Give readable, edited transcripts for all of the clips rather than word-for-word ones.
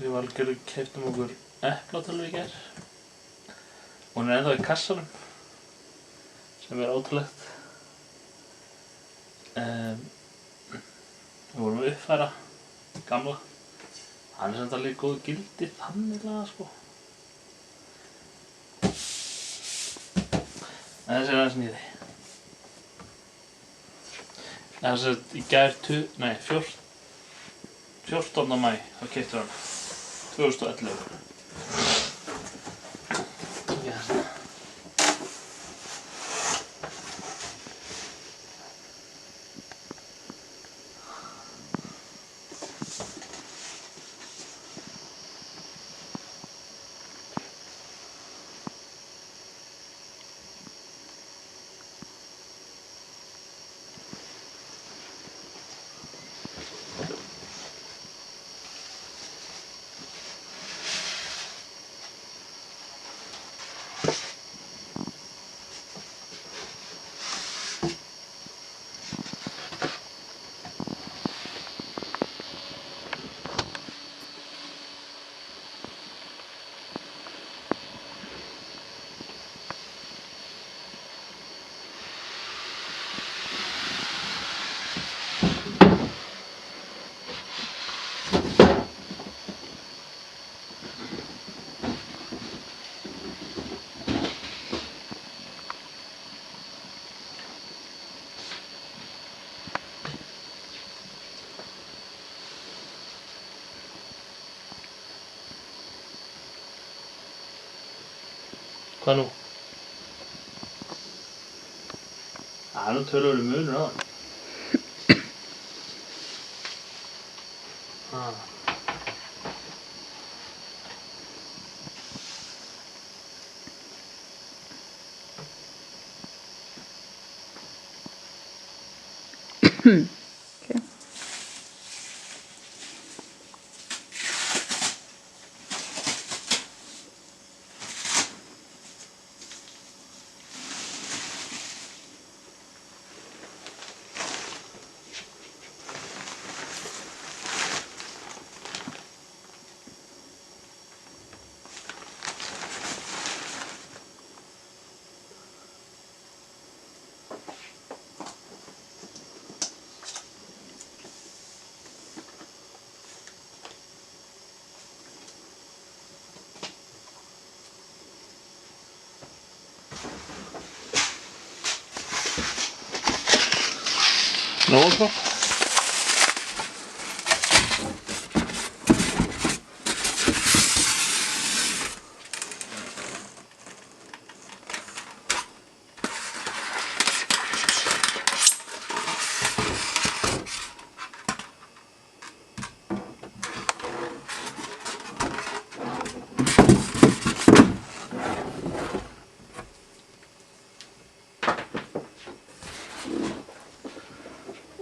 Við Valgerður keyptum okkur eplatölvu í gær. Hún ennþá í kassanum, sem ótrúlegt. Við vorum að uppfæra gamla. Hann samt alveg góð gildi þannig laga, sko. En þessi aðeins nýri. Þessi í gær 14. maí, þá keyptum við hann. 2011. Hvað nú? Það nú töluverður munur á hann. Okay. Nóg svo.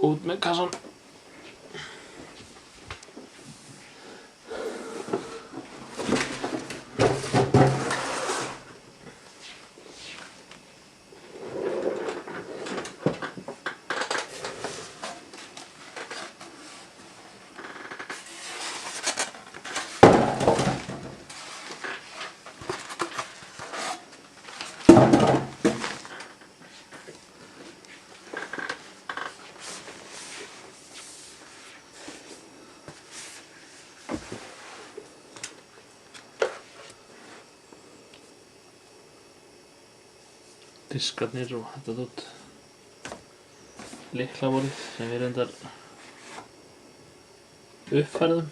Út með kassan. Diskarnir og þetta dót. Lyklaborðið sem við reyndar uppfærðum.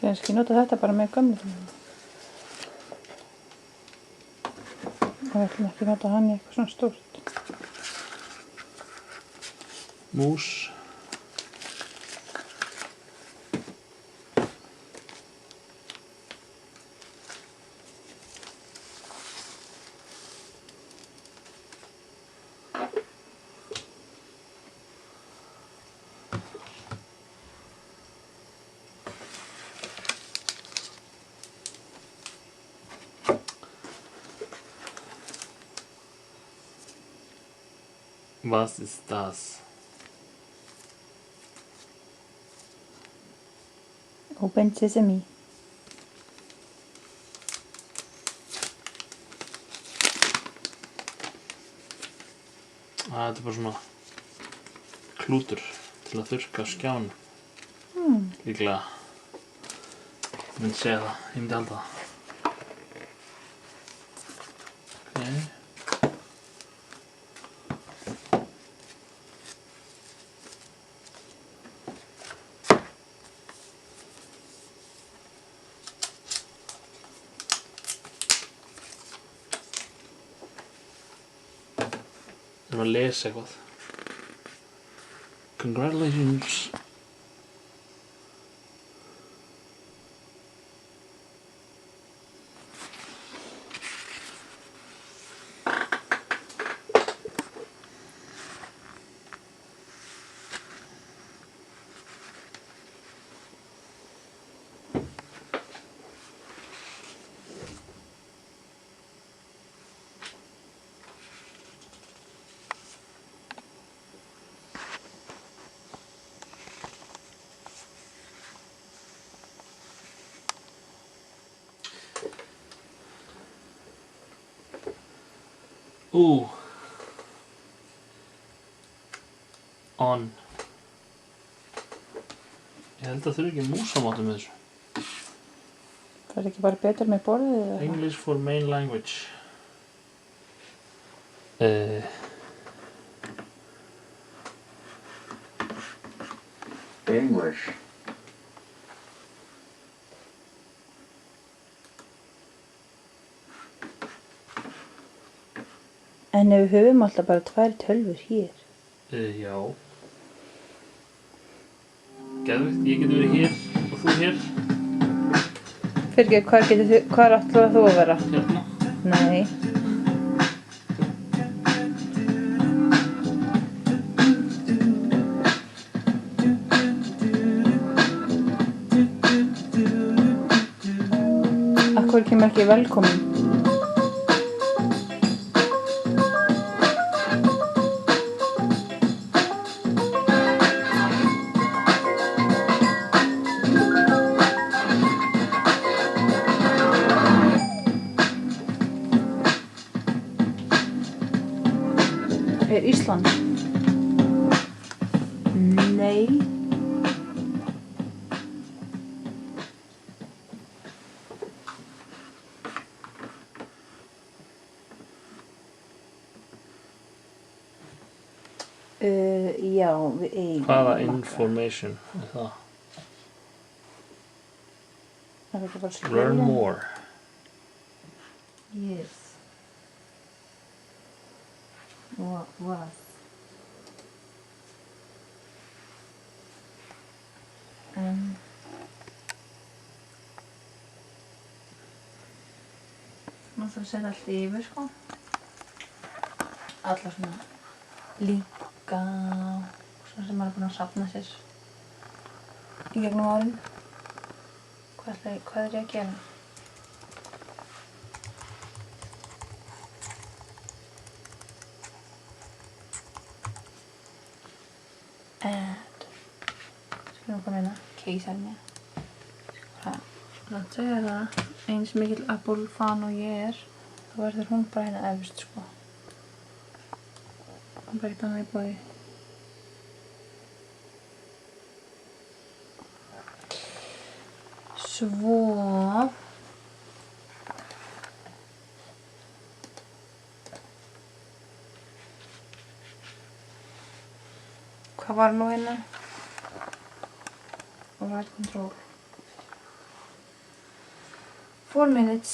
Kannski nota þetta bara með gömlu. Við ætlum ekki nota hann í eitthvað svona stórt. Mús. Was ist das? Open sesame. Þetta er bara svona klútur til að þurrka skjánum. Líklega. Ég myndi segja það, ég myndi halda það. Okay. Við erum að lesa eitthvað. Congratulations. On. Ég held að þurfi ekki músamátu með þessu. Það er ekki bara betur með borðið eða? English for main language. English. En við höfum alltaf bara 2 tölvur hér. Já. Geðveikt, ég geti verið hér og þú hér. Fyrirgeðu, hvar ætlar þú að vera? Hérna. Nei. Af hverju kemur ekki velkomin? Er Ísland? Nei. Já, við eigum. Hvaða information er það? Það er ekki bara skilja. Learn more. Yes. What was? Nú þarf að setja allt yfir, sko. Alla svona líka svona sem maður er búinn að safna sér í gegnum árin. Hvað er ég að gera? Add. Skulum koma hérna, keisarinn. Það að segja það, eins mikill Apple fan og ég er, þá verður hún bara hérna efst, sko. Hún bara ekkert annað í boði. Svo. Hvað var nú hérna? Right control. 4 minutes.